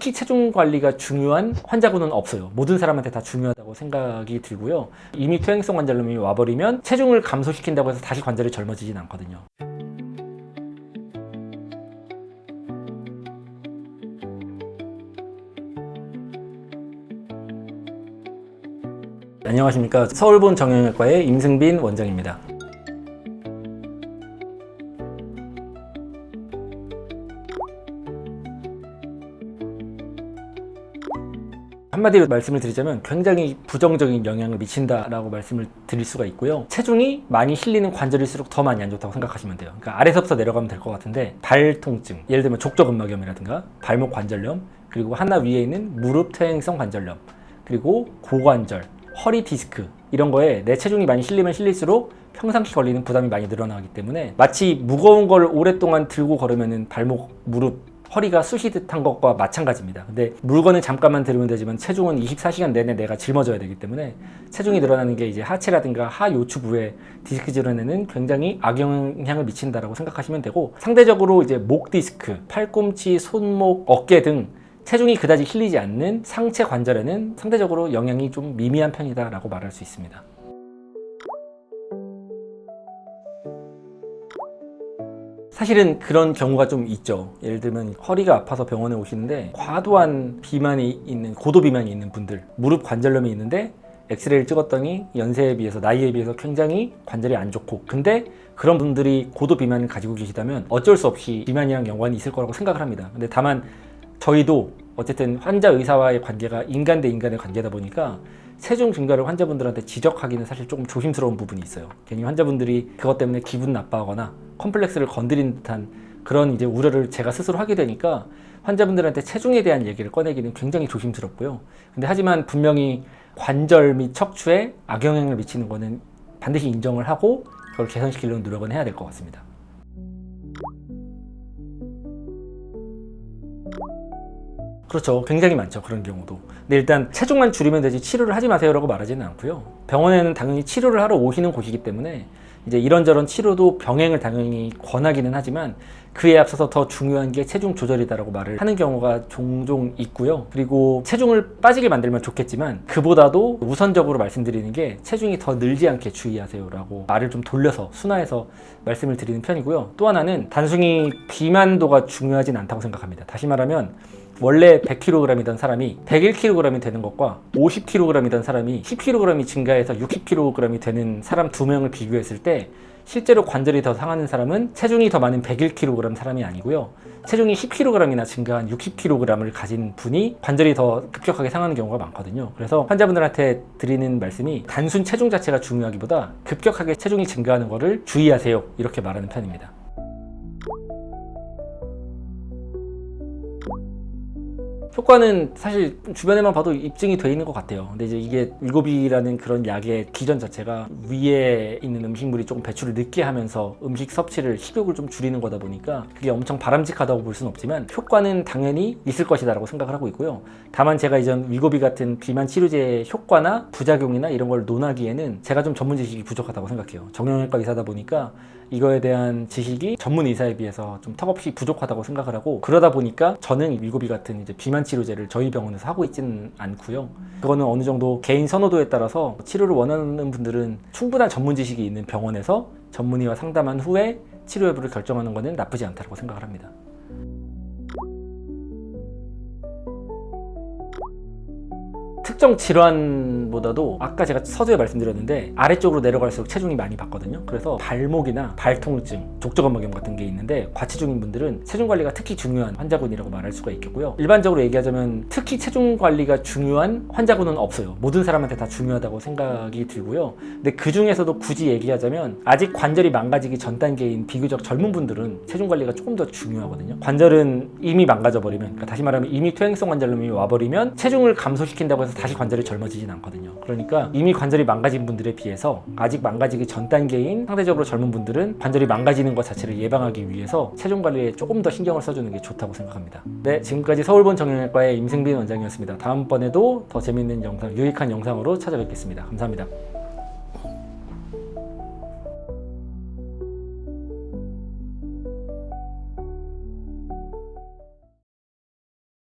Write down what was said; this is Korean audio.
특히 체중 관리가 중요한 환자군은 없어요. 모든 사람한테 다 중요하다고 생각이 들고요. 이미 퇴행성 관절염이 와버리면 체중을 감소시킨다고 해서 다시 관절이 젊어지진 않거든요. 안녕하십니까. 서울본 정형외과의 임승빈 원장입니다. 한마디로 말씀을 드리자면 굉장히 부정적인 영향을 미친다라고 말씀을 드릴 수가 있고요. 체중이 많이 실리는 관절일수록 더 많이 안 좋다고 생각하시면 돼요. 그러니까 아래서부터 내려가면 될 것 같은데, 발 통증, 예를 들면 족저근막염이라든가 발목 관절염, 그리고 하나 위에 있는 무릎 퇴행성 관절염, 그리고 고관절, 허리 디스크, 이런 거에 내 체중이 많이 실리면 실릴수록 평상시 걸리는 부담이 많이 늘어나기 때문에 마치 무거운 걸 오랫동안 들고 걸으면 발목, 무릎, 허리가 쑤시듯한 것과 마찬가지입니다. 근데 물건은 잠깐만 들으면 되지만 체중은 24시간 내내 내가 짊어져야 되기 때문에 체중이 늘어나는 게 이제 하체라든가 하요추 부에 디스크 질환에는 굉장히 악영향을 미친다라고 생각하시면 되고, 상대적으로 이제 목 디스크, 팔꿈치, 손목, 어깨 등 체중이 그다지 실리지 않는 상체 관절에는 상대적으로 영향이 좀 미미한 편이다라고 말할 수 있습니다. 사실은 그런 경우가 좀 있죠. 예를 들면 허리가 아파서 병원에 오시는데 과도한 비만이 있는, 고도 비만이 있는 분들, 무릎 관절염이 있는데 엑스레이를 찍었더니 연세에 비해서, 나이에 비해서 굉장히 관절이 안 좋고, 근데 그런 분들이 고도 비만을 가지고 계시다면 어쩔 수 없이 비만이랑 연관이 있을 거라고 생각을 합니다. 근데 다만 저희도 어쨌든 환자 의사와의 관계가 인간 대 인간의 관계다 보니까 체중 증가를 환자분들한테 지적하기는 사실 조금 조심스러운 부분이 있어요. 괜히 환자분들이 그것 때문에 기분 나빠하거나 컴플렉스를 건드린 듯한 그런 이제 우려를 제가 스스로 하게 되니까 환자분들한테 체중에 대한 얘기를 꺼내기는 굉장히 조심스럽고요. 근데 하지만 분명히 관절 및 척추에 악영향을 미치는 거는 반드시 인정을 하고 그걸 개선시키려는 노력은 해야 될 것 같습니다. 그렇죠. 굉장히 많죠. 그런 경우도. 근데 일단 체중만 줄이면 되지 치료를 하지 마세요라고 말하지는 않고요. 병원에는 당연히 치료를 하러 오시는 곳이기 때문에 이제 이런저런 치료도 병행을 당연히 권하기는 하지만 그에 앞서서 더 중요한 게 체중 조절이다라고 말을 하는 경우가 종종 있고요. 그리고 체중을 빠지게 만들면 좋겠지만 그보다도 우선적으로 말씀드리는 게 체중이 더 늘지 않게 주의하세요라고 말을 좀 돌려서 순화해서 말씀을 드리는 편이고요. 또 하나는 단순히 비만도가 중요하진 않다고 생각합니다. 다시 말하면 원래 100kg이던 사람이 101kg이 되는 것과 50kg이던 사람이 10kg이 증가해서 60kg이 되는 사람 2명을 비교했을 때 실제로 관절이 더 상하는 사람은 체중이 더 많은 101kg 사람이 아니고요. 체중이 10kg이나 증가한 60kg을 가진 분이 관절이 더 급격하게 상하는 경우가 많거든요. 그래서 환자분들한테 드리는 말씀이 단순 체중 자체가 중요하기보다 급격하게 체중이 증가하는 것을 주의하세요, 이렇게 말하는 편입니다. 효과는 사실 주변에만 봐도 입증이 돼 있는 것 같아요. 근데 이제 이게 윌고비라는 그런 약의 기전 자체가 위에 있는 음식물이 조금 배출을 늦게 하면서 음식 섭취를, 식욕을 좀 줄이는 거다 보니까 그게 엄청 바람직하다고 볼 수는 없지만 효과는 당연히 있을 것이다라고 생각을 하고 있고요. 다만 제가 이전 윌고비 같은 비만 치료제의 효과나 부작용이나 이런 걸 논하기에는 제가 좀 전문 지식이 부족하다고 생각해요. 정형외과 의사다 보니까 이거에 대한 지식이 전문 의사에 비해서 좀 턱없이 부족하다고 생각을 하고, 그러다 보니까 저는 윌고비 같은 이제 비만 치료제를 저희 병원에서 하고 있지는 않고요. 그거는 어느 정도 개인 선호도에 따라서 치료를 원하는 분들은 충분한 전문 지식이 있는 병원에서 전문의와 상담한 후에 치료 여부를 결정하는 것은 나쁘지 않다고 생각을 합니다. 특정 질환보다도 아까 제가 서두에 말씀드렸는데 아래쪽으로 내려갈수록 체중이 많이 받거든요. 그래서 발목이나 발통증, 족저근막염 같은 게 있는데 과체중인 분들은 체중 관리가 특히 중요한 환자군이라고 말할 수가 있겠고요. 일반적으로 얘기하자면 특히 체중 관리가 중요한 환자군은 없어요. 모든 사람한테 다 중요하다고 생각이 들고요. 근데 그 중에서도 굳이 얘기하자면 아직 관절이 망가지기 전 단계인 비교적 젊은 분들은 체중 관리가 조금 더 중요하거든요. 관절은 이미 망가져 버리면, 그러니까 다시 말하면 이미 퇴행성 관절염이 와버리면 체중을 감소시킨다고 해서 다시 관절이 젊어지진 않거든요. 그러니까 이미 관절이 망가진 분들에 비해서 아직 망가지기 전 단계인 상대적으로 젊은 분들은 관절이 망가지는 것 자체를 예방하기 위해서 체중 관리에 조금 더 신경을 써주는 게 좋다고 생각합니다. 네, 지금까지 서울본 정형외과의 임승빈 원장이었습니다. 다음번에도 더 재밌는 영상, 유익한 영상으로 찾아뵙겠습니다. 감사합니다.